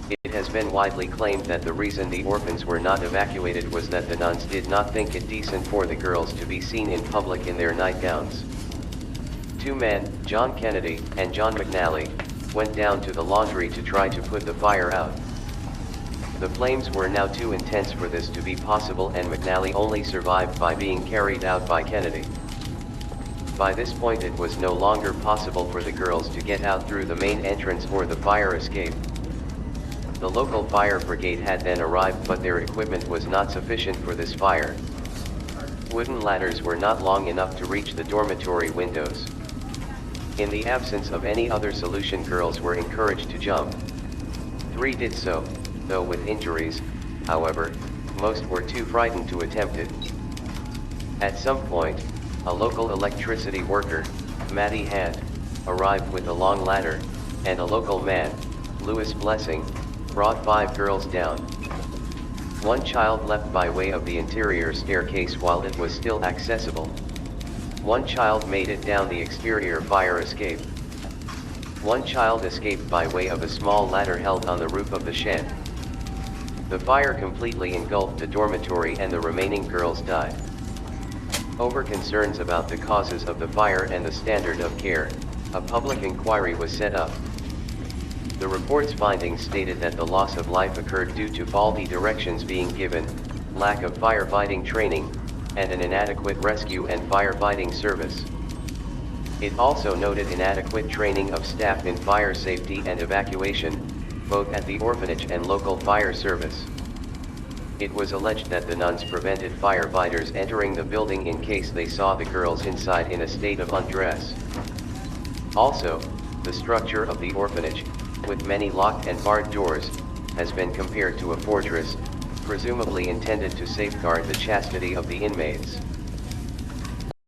It has been widely claimed that the reason the orphans were not evacuated was that the nuns did not think it decent for the girls to be seen in public in their nightgowns. Two men, John Kennedy and John McNally, went down to the laundry to try to put the fire out. The flames were now too intense for this to be possible, and McNally only survived by being carried out by Kennedy. By this point it was no longer possible for the girls to get out through the main entrance or the fire escape. The local fire brigade had then arrived, but their equipment was not sufficient for this fire. Wooden ladders were not long enough to reach the dormitory windows. In the absence of any other solution, girls were encouraged to jump. 3 did so, though with injuries. However, most were too frightened to attempt it. At some point, a local electricity worker, Matty Hand, arrived with a long ladder, and a local man, Louis Blessing, brought 5 girls down. 1 child left by way of the interior staircase while it was still accessible. 1 child made it down the exterior fire escape. 1 child escaped by way of a small ladder held on the roof of the shed. The fire completely engulfed the dormitory and the remaining girls died. Over concerns about the causes of the fire and the standard of care, a public inquiry was set up. The report's findings stated that the loss of life occurred due to faulty directions being given, lack of firefighting training, and an inadequate rescue and firefighting service. It also noted inadequate training of staff in fire safety and evacuation, both at the orphanage and local fire service. It was alleged that the nuns prevented firefighters entering the building in case they saw the girls inside in a state of undress. Also, the structure of the orphanage, with many locked and barred doors, has been compared to a fortress, presumably intended to safeguard the chastity of the inmates.